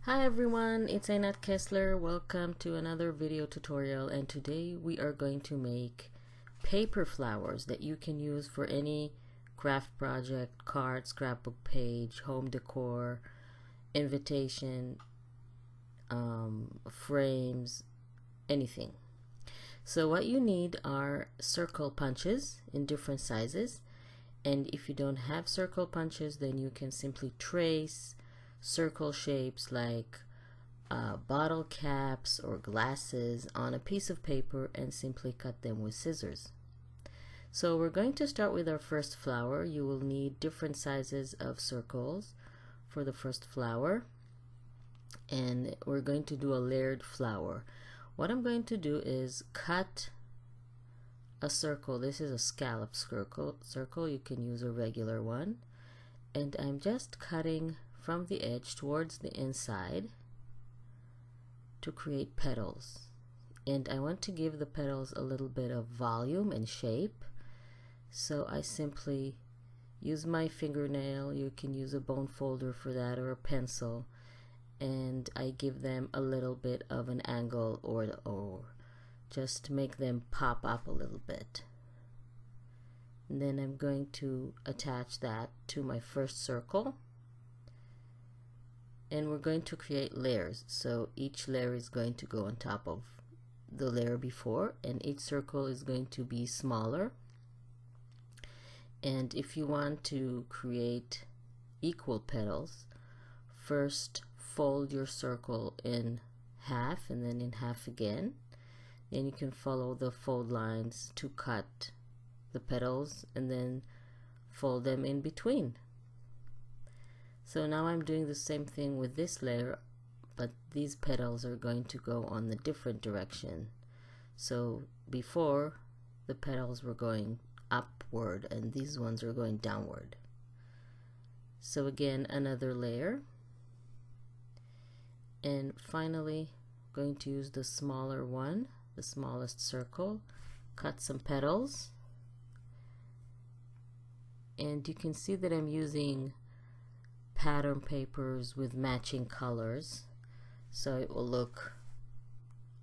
Hi everyone, it's Einat Kessler. Welcome to another video tutorial, and today we are going to make paper flowers that you can use for any craft project, card, scrapbook page, home decor, invitation, frames, anything. So what you need are circle punches in different sizes, and if you don't have circle punches, then you can simply trace circle shapes like bottle caps or glasses on a piece of paper and simply cut them with scissors. So we're going to start with our first flower. You will need different sizes of circles for the first flower, and we're going to do a layered flower. What I'm going to do is cut a circle. This is a scallop circle. You can use a regular one, and I'm just cutting from the edge towards the inside to create petals. And I want to give the petals a little bit of volume and shape, so I simply use my fingernail. You can use a bone folder for that, or a pencil, and I give them a little bit of an angle, or just make them pop up a little bit. And then I'm going to attach that to my first circle, and we're going to create layers. So each layer is going to go on top of the layer before, and each circle is going to be smaller. And if you want to create equal petals, first fold your circle in half and then in half again. Then you can follow the fold lines to cut the petals and then fold them in between. So now I'm doing the same thing with this layer, but these petals are going to go on the different direction. So before, the petals were going upward and these ones are going downward. So again, another layer. And finally, I'm going to use the smaller one, the smallest circle, cut some petals. And you can see that I'm using pattern papers with matching colors, so it will look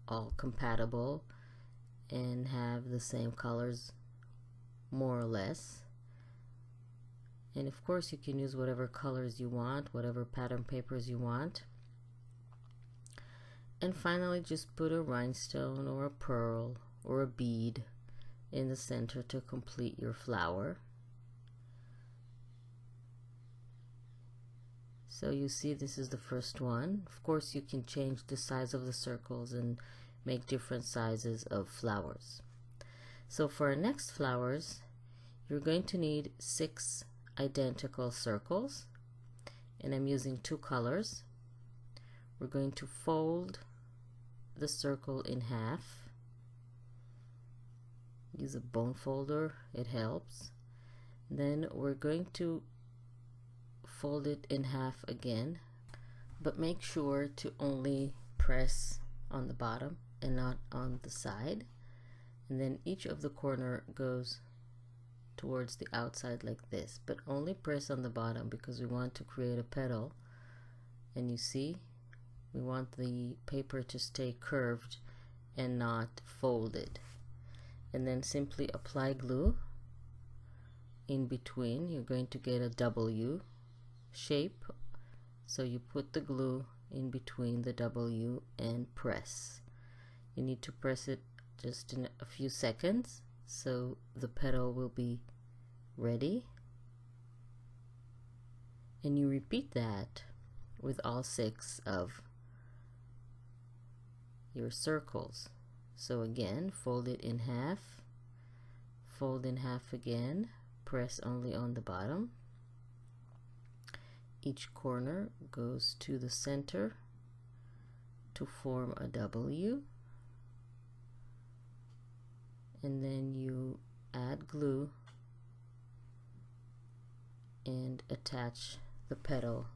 all compatible and have the same colors more or less. And of course you can use whatever colors you want, whatever pattern papers you want. And finally, just put a rhinestone or a pearl or a bead in the center to complete your flower. So you see, this is the first one. Of course, you can change the size of the circles and make different sizes of flowers. So for our next flowers, you're going to need 6 identical circles, and I'm using 2 colors. We're going to fold the circle in half. Use a bone folder, it helps. Then we're going to fold it in half again, but make sure to only press on the bottom and not on the side. And then each of the corner goes towards the outside like this, but only press on the bottom because we want to create a petal. And you see, we want the paper to stay curved and not folded. And then simply apply glue in between. You're going to get a W shape, so you put the glue in between the W and press. You need to press it just in a few seconds so the petal will be ready, and you repeat that with all 6 of your circles. So again, fold it in half, fold in half again, press only on the bottom. Each corner goes to the center to form a W, and then you add glue and attach the petal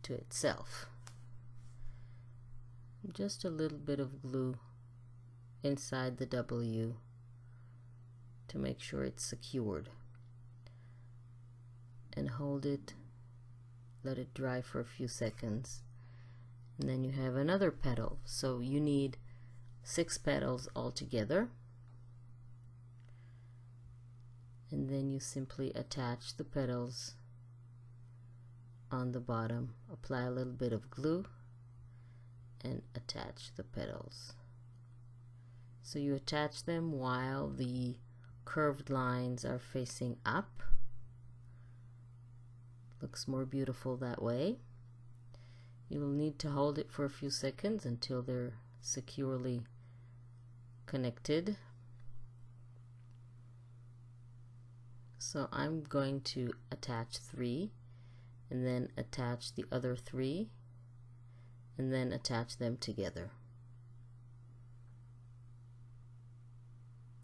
to itself. Just a little bit of glue inside the W to make sure it's secured, and hold it let it dry for a few seconds, and then you have another petal. So you need 6 petals altogether, and then you simply attach the petals on the bottom, apply a little bit of glue and attach the petals. So you attach them while the curved lines are facing up. Looks more beautiful that way. You will need to hold it for a few seconds until they're securely connected. So I'm going to attach 3 and then attach the other 3 and then attach them together.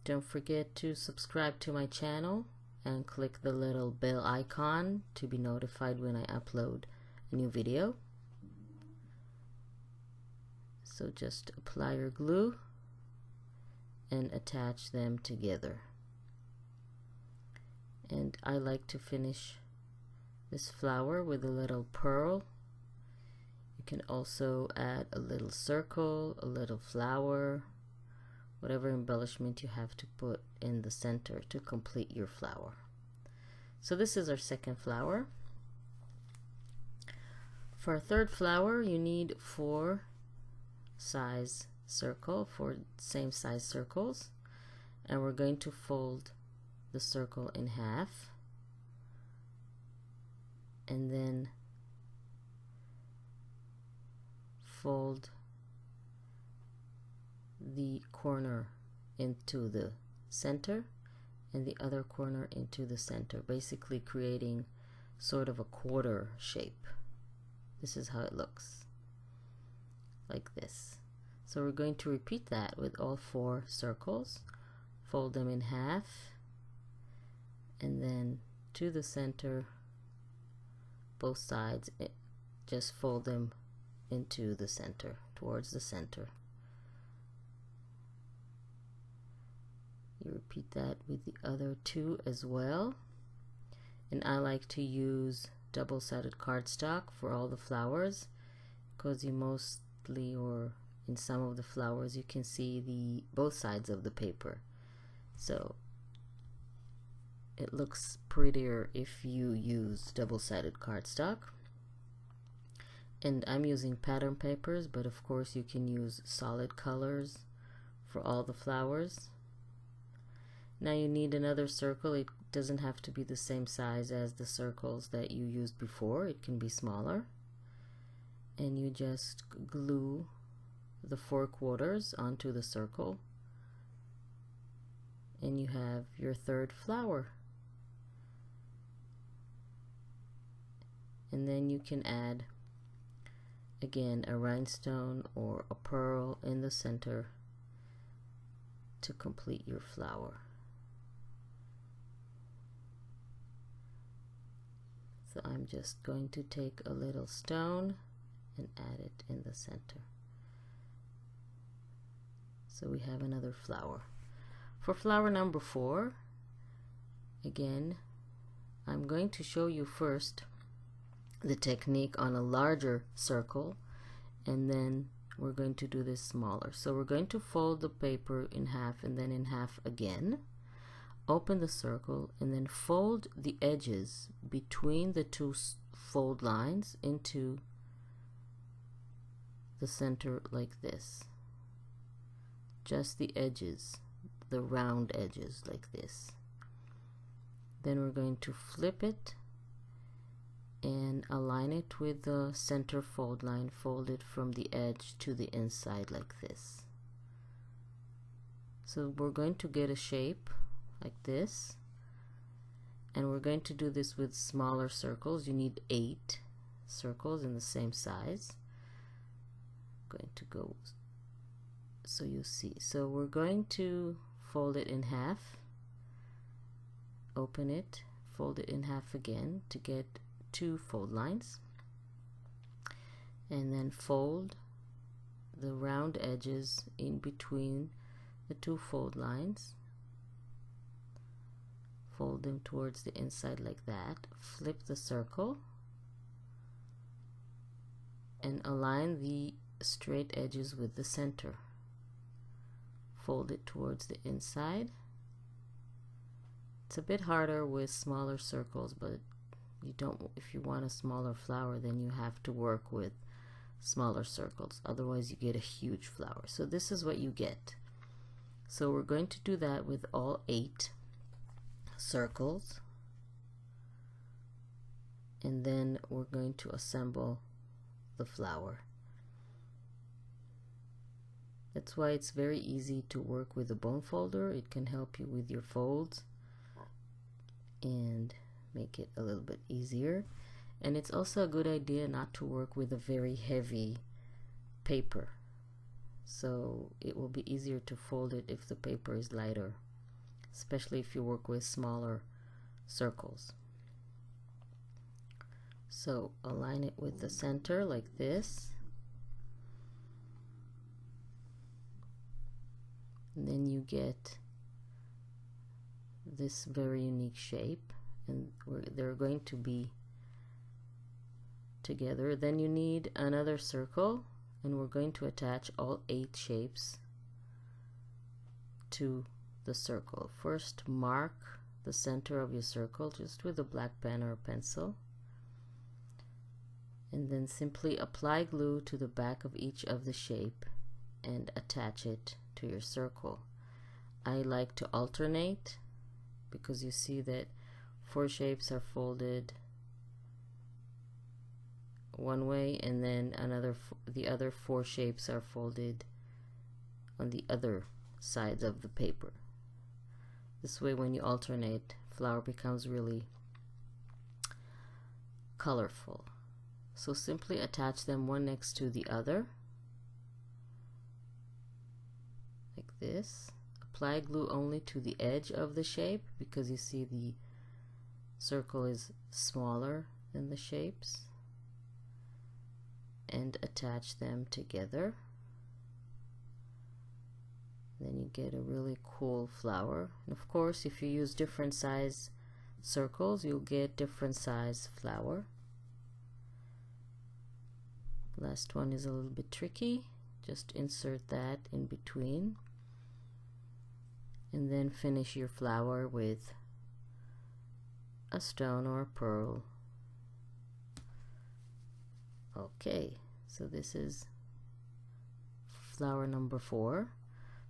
Don't forget to subscribe to my channel and click the little bell icon to be notified when I upload a new video. So just apply your glue and attach them together. And I like to finish this flower with a little pearl. You can also add a little circle, a little flower, whatever embellishment you have to put in the center to complete your flower. So this is our second flower. For our third flower, you need 4 same size circles, and we're going to fold the circle in half and then fold the corner into the center and the other corner into the center, basically creating sort of a quarter shape. This is how it looks, like this. So we're going to repeat that with all 4 circles. Fold them in half and then to the center, both sides, just fold them into the center, towards the center. You repeat that with the other 2 as well. And I like to use double-sided cardstock for all the flowers, because you mostly, or in some of the flowers, you can see both sides of the paper. So it looks prettier if you use double-sided cardstock. And I'm using pattern papers, but of course you can use solid colors for all the flowers. Now you need another circle. It doesn't have to be the same size as the circles that you used before. It can be smaller. And you just glue the 4 quarters onto the circle, and you have your third flower. And then you can add again a rhinestone or a pearl in the center to complete your flower. So I'm just going to take a little stone and add it in the center. So we have another flower. For flower number 4, again, I'm going to show you first the technique on a larger circle, and then we're going to do this smaller. So we're going to fold the paper in half and then in half again, open the circle, and then fold the edges between the 2 fold lines into the center like this. Just the edges, the round edges like this. Then we're going to flip it and align it with the center fold line, fold it from the edge to the inside like this. So we're going to get a shape like this, and we're going to do this with smaller circles. You need 8 circles in the same size. I'm going to go so you see. So we're going to fold it in half, open it, fold it in half again to get 2 fold lines, and then fold the round edges in between the 2 fold lines, fold them towards the inside like that, flip the circle, and align the straight edges with the center. Fold it towards the inside. It's a bit harder with smaller circles, but you don't, if you want a smaller flower, then you have to work with smaller circles, otherwise you get a huge flower. So this is what you get. So we're going to do that with all 8 circles, and then we're going to assemble the flower. That's why it's very easy to work with a bone folder. It can help you with your folds and make it a little bit easier. And it's also a good idea not to work with a very heavy paper, so it will be easier to fold it if the paper is lighter, especially if you work with smaller circles. So align it with the center like this, and then you get this very unique shape, and they're going to be together. Then you need another circle, and we're going to attach all 8 shapes to the circle. First, mark the center of your circle just with a black pen or a pencil, and then simply apply glue to the back of each of the shape and attach it to your circle. I like to alternate because you see that 4 shapes are folded one way, and then the other 4 shapes are folded on the other sides of the paper. This way, when you alternate, flower becomes really colorful. So simply attach them one next to the other like this. Apply glue only to the edge of the shape because you see the circle is smaller than the shapes, and attach them together. Then you get a really cool flower. And of course, if you use different size circles, you'll get different size flower. Last one is a little bit tricky. Just insert that in between, and then finish your flower with a stone or a pearl. Okay, so this is flower number 4.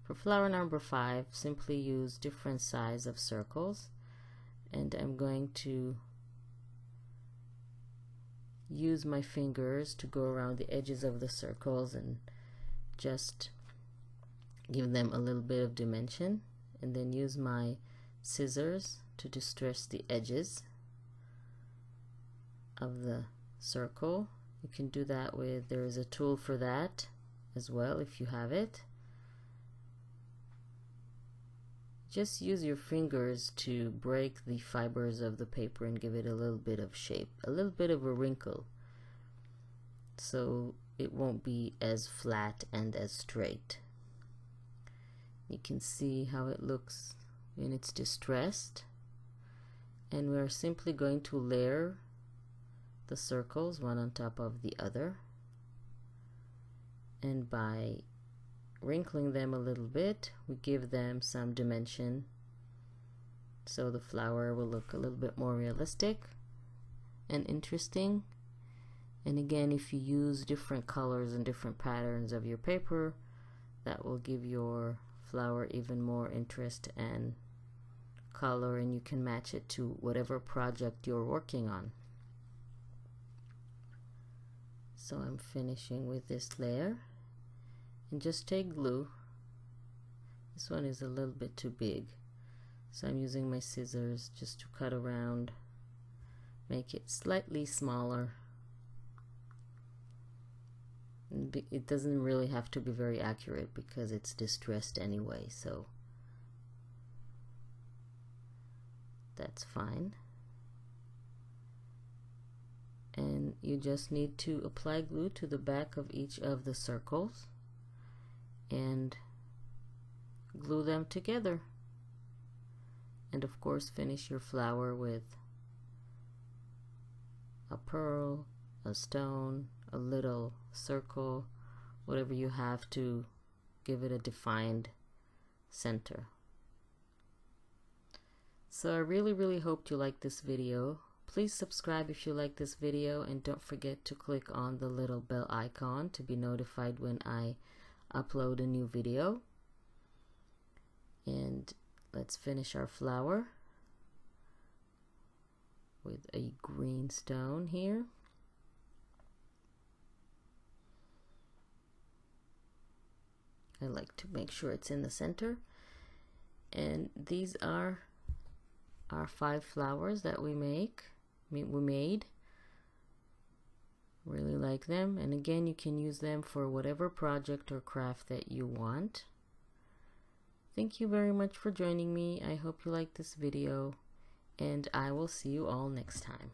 For flower number 5, simply use different size of circles, and I'm going to use my fingers to go around the edges of the circles and just give them a little bit of dimension, and then use my scissors to distress the edges of the circle. You can do that with, there is a tool for that as well if you have it. Just use your fingers to break the fibers of the paper and give it a little bit of shape, a little bit of a wrinkle, so it won't be as flat and as straight. You can see how it looks when it's distressed, and we're simply going to layer the circles one on top of the other, and by wrinkling them a little bit, we give them some dimension so the flower will look a little bit more realistic and interesting. And again, if you use different colors and different patterns of your paper, that will give your flower even more interest and color, and you can match it to whatever project you're working on. So I'm finishing with this layer, and just take glue. This one is a little bit too big, so I'm using my scissors just to cut around, make it slightly smaller. It doesn't really have to be very accurate because it's distressed anyway, so that's fine. And you just need to apply glue to the back of each of the circles and glue them together, and of course finish your flower with a pearl, a stone, a little circle, whatever you have to give it a defined center. So I really hoped you liked this video. Please subscribe if you like this video, and don't forget to click on the little bell icon to be notified when I upload a new video. And let's finish our flower with a green stone here. I like to make sure it's in the center. And these are our 5 flowers that we made. Really like them, and again, you can use them for whatever project or craft that you want. Thank you very much for joining me. I hope you liked this video, and I will see you all next time.